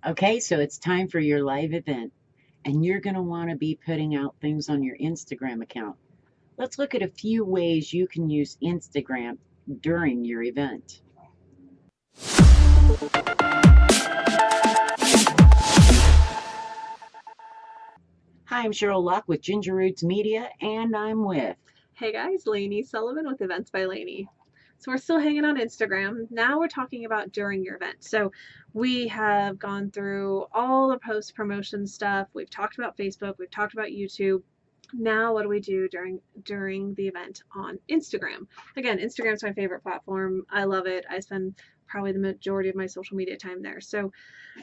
Okay, so it's time for your live event, and you're going to want to be putting out things on your Instagram account. Let's look at a few ways you can use Instagram during your event. Hi, I'm Sheryl Loch with Ginger Roots Media, and I'm with. Hey guys, Lany Sullivan with Events by Lany. So we're still hanging on Instagram. Now we're talking about during your event. So we have gone through all the post promotion stuff. We've talked about Facebook. We've talked about YouTube. Now what do we do during the event on Instagram? Again, Instagram's my favorite platform. I love it. I spend probably the majority of my social media time there. So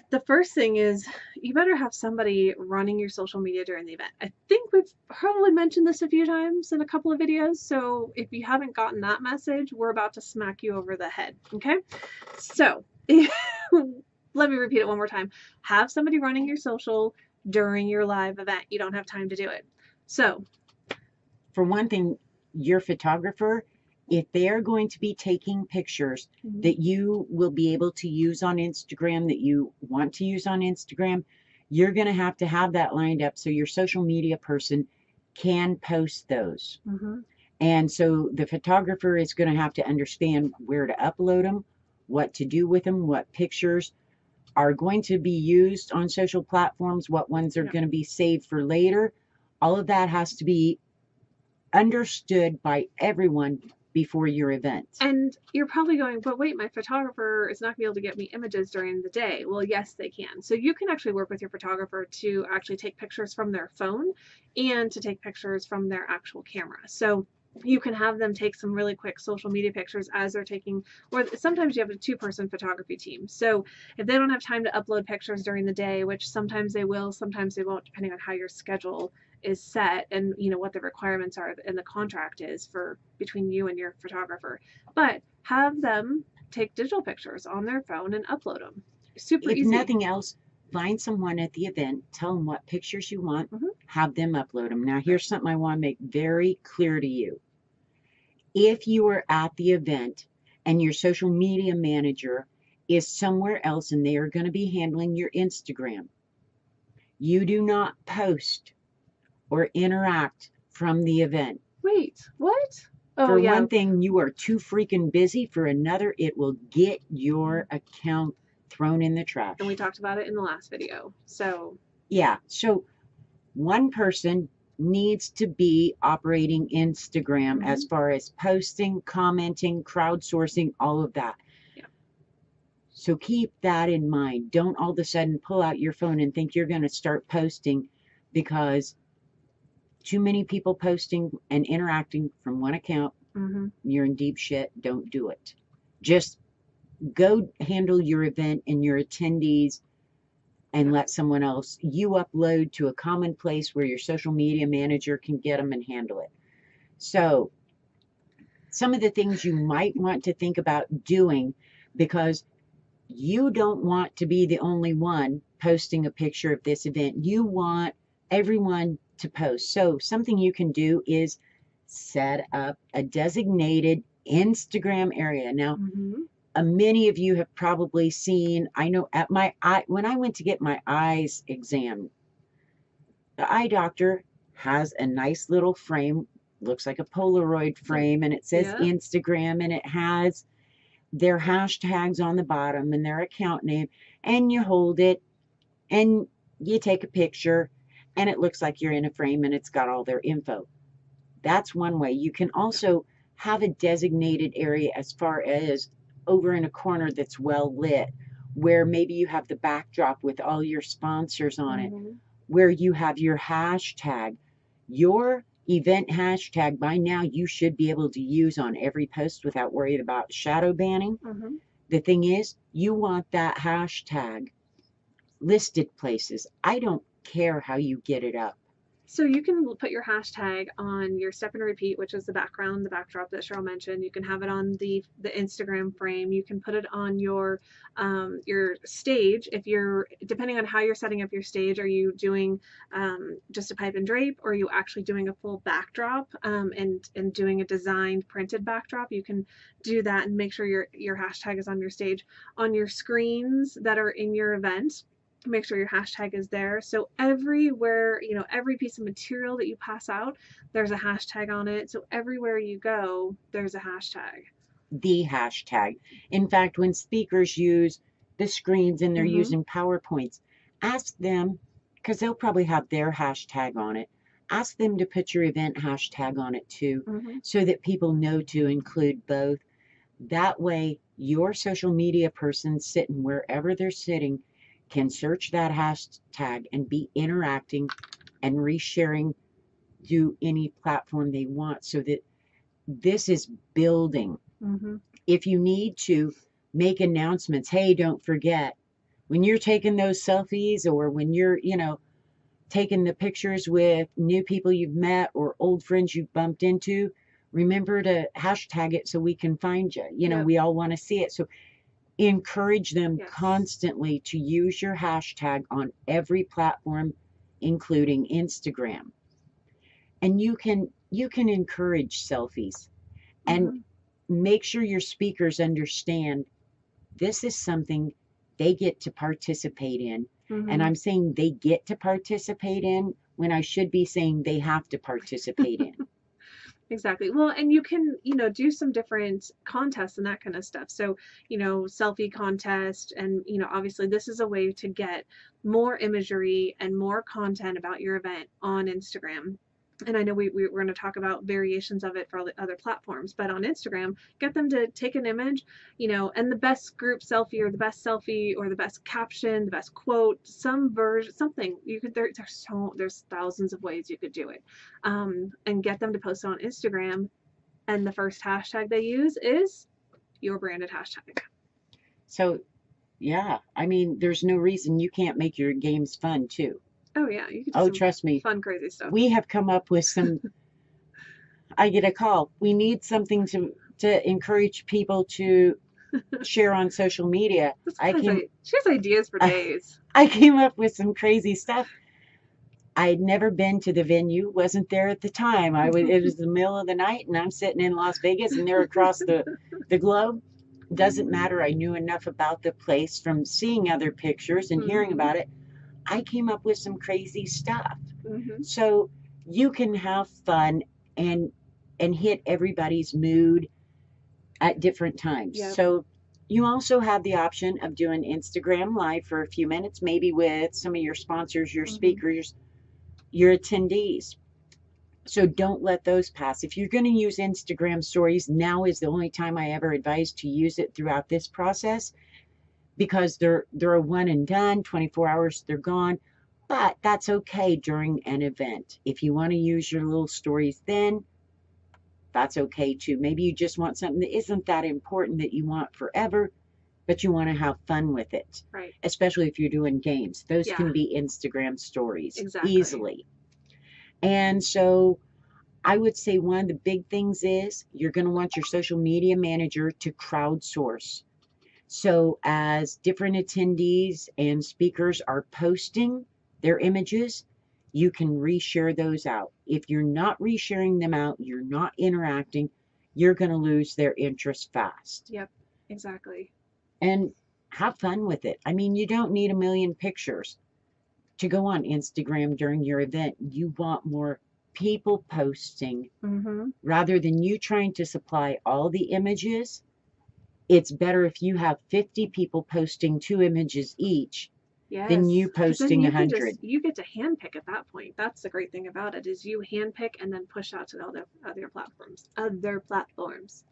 the first thing is you better have somebody running your social media during the event. I think we've probably mentioned this a few times in a couple of videos, so if you haven't gotten that message, we're about to smack you over the head, okay? So let me repeat it one more time. Have somebody running your social during your live event. You don't have time to do it. So For one thing, your photographer, if they're going to be taking pictures that you will be able to use on Instagram, that you want to use on Instagram, you're going to have that lined up so your social media person can post those. And so the photographer is going to have to understand where to upload them, what to do with them, what pictures are going to be used on social platforms, what ones are going to be saved for later. All of that has to be understood by everyone before your event. And you're probably going, but wait, my photographer is not going to be able to get me images during the day. Well, yes, they can. So you can actually work with your photographer to actually take pictures from their phone and to take pictures from their actual camera. So you can have them take some really quick social media pictures as they're taking, or sometimes you have a two-person photography team. So if they don't have time to upload pictures during the day, which sometimes they will, sometimes they won't, depending on how your schedule is set and what the requirements are and the contract is for between you and your photographer, but have them take digital pictures on their phone and upload them. Super If easy. nothing else, find someone at the event, tell them what pictures you want, have them upload them. Now, here's something I want to make very clear to you. If you are at the event and your social media manager is somewhere else and they are going to be handling your Instagram, you do not post or interact from the event. Wait, what? Oh, For yeah. one thing, you are too freaking busy. For another, it will get your account thrown in the trash. And we talked about it in the last video. So yeah, so one person needs to be operating Instagram as far as posting, commenting, crowdsourcing, all of that. Yeah. So keep that in mind. Don't all of a sudden pull out your phone and think you're going to start posting, because too many people posting and interacting from one account, you're in deep shit. Don't do it. Just go handle your event and your attendees and let someone else, you upload to a common place where your social media manager can get them and handle it. So some of the things you might want to think about doing, because you don't want to be the only one posting a picture of this event. You want everyone to post. So something you can do is set up a designated Instagram area. Now, many of you have probably seen, I know at my eye, when I went to get my eyes examined, the eye doctor has a nice little frame, looks like a Polaroid frame, and it says Instagram, and it has their hashtags on the bottom and their account name, and you hold it and you take a picture and it looks like you're in a frame and it's got all their info. That's one way. You can also have a designated area as far as over in a corner that's well lit, where maybe you have the backdrop with all your sponsors on it, where you have your hashtag. Your event hashtag, by now you should be able to use on every post without worrying about shadow banning. The thing is, you want that hashtag listed places. I don't care how you get it up. So you can put your hashtag on your step and repeat, which is the background, the backdrop that Sheryl mentioned. You can have it on the Instagram frame. You can put it on your stage. If you're, depending on how you're setting up your stage, are you doing just a pipe and drape, or are you actually doing a full backdrop and doing a designed printed backdrop? You can do that and make sure your hashtag is on your stage. On your screens that are in your event, Make sure your hashtag is there. So everywhere, every piece of material that you pass out, there's a hashtag on it. So everywhere you go, there's a hashtag. The hashtag. In fact, when speakers use the screens and they're Mm-hmm. using PowerPoints, ask them, because they'll probably have their hashtag on it. Ask them to put your event hashtag on it too, Mm-hmm. so that people know to include both. That way, your social media person sitting wherever they're sitting can search that hashtag and be interacting and resharing through any platform they want, so that this is building. Mm-hmm. If you need to make announcements, hey, don't forget, when you're taking those selfies, or when you're, taking the pictures with new people you've met or old friends you've bumped into, remember to hashtag it so we can find you. Yep. We all want to see it. So encourage them Yes. constantly to use your hashtag on every platform, including Instagram. And you can encourage selfies, and Mm-hmm. make sure your speakers understand this is something they get to participate in. And Mm-hmm. I'm saying they get to participate in when I should be saying they have to participate in. Exactly. Well, and you can, do some different contests and that kind of stuff. So, selfie contest, and, obviously this is a way to get more imagery and more content about your event on Instagram. And I know we're going to talk about variations of it for all the other platforms, but on Instagram, get them to take an image, and the best group selfie, or the best selfie, or the best caption, the best quote, some version, something you could, there's thousands of ways you could do it, and get them to post it on Instagram. And the first hashtag they use is your branded hashtag. So, yeah, I mean, there's no reason you can't make your games fun too. Oh yeah, you could do Oh, some trust me, fun, crazy stuff. we have come up with some. I get a call. We need something to encourage people to share on social media. This I girl has came she has ideas for days. I came up with some crazy stuff. I'd never been to the venue, wasn't there at the time. It was the middle of the night, and I'm sitting in Las Vegas, and they're across the globe. Doesn't matter. I knew enough about the place from seeing other pictures and hearing Mm-hmm. about it. I came up with some crazy stuff. Mm-hmm. So you can have fun and hit everybody's mood at different times. Yep. So you also have the option of doing Instagram live for a few minutes, maybe with some of your sponsors, your Mm-hmm. speakers, your attendees. So don't let those pass. If you're going to use Instagram stories, now is the only time I ever advise to use it throughout this process, because they're a one and done, 24 hours, they're gone. But that's okay during an event. If you want to use your little stories then, that's okay too. Maybe you just want something that isn't that important that you want forever, but you want to have fun with it. Right. Especially if you're doing games. Those Yeah. can be Instagram stories Exactly. easily. And so I would say one of the big things is you're going to want your social media manager to crowdsource. So as different attendees and speakers are posting their images, you can reshare those out. If you're not resharing them out, you're not interacting, you're going to lose their interest fast. Yep. Exactly. And have fun with it. I mean, you don't need a million pictures to go on Instagram during your event. You want more people posting Mm-hmm. rather than you trying to supply all the images. It's better if you have 50 people posting 2 images each than Yes, you because then posting you can 100. just you get to handpick at that point. That's the great thing about it, is you handpick and then push out to the other platforms. Other platforms.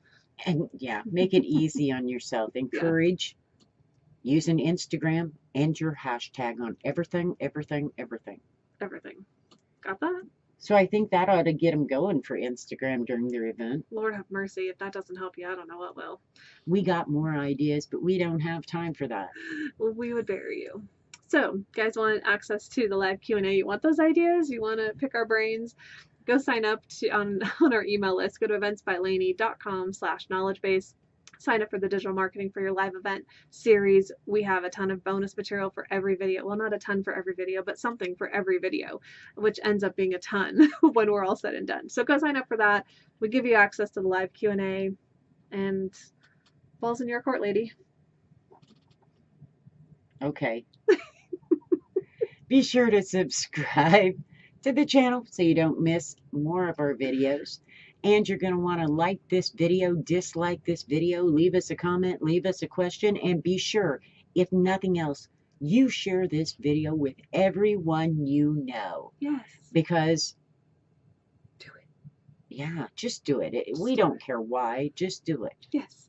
And yeah, make it easy on yourself. Yeah, Encourage using Instagram and your hashtag on everything, everything, everything. everything. Got that? So I think that ought to get them going for Instagram during their event. Lord have mercy. If that doesn't help you, I don't know what will. We got more ideas, but we don't have time for that. Well, we would bury you. So, guys want access to the live Q&A? You want those ideas? You want to pick our brains? Go sign up on our email list. Go to eventsbylany.com/knowledgebase. Sign up for the digital marketing for your live event series. We have a ton of bonus material for every video. Well, not a ton for every video, but something for every video, which ends up being a ton when we're all said and done. So go sign up for that. We give you access to the live Q&A, and balls in your court, lady. Okay. Be sure to subscribe to the channel so you don't miss more of our videos. And you're going to want to like this video, dislike this video, leave us a comment, leave us a question, and be sure, if nothing else, you share this video with everyone you know. Yes. Because, Do it. yeah, just do it. We do don't care why, just do it. Yes.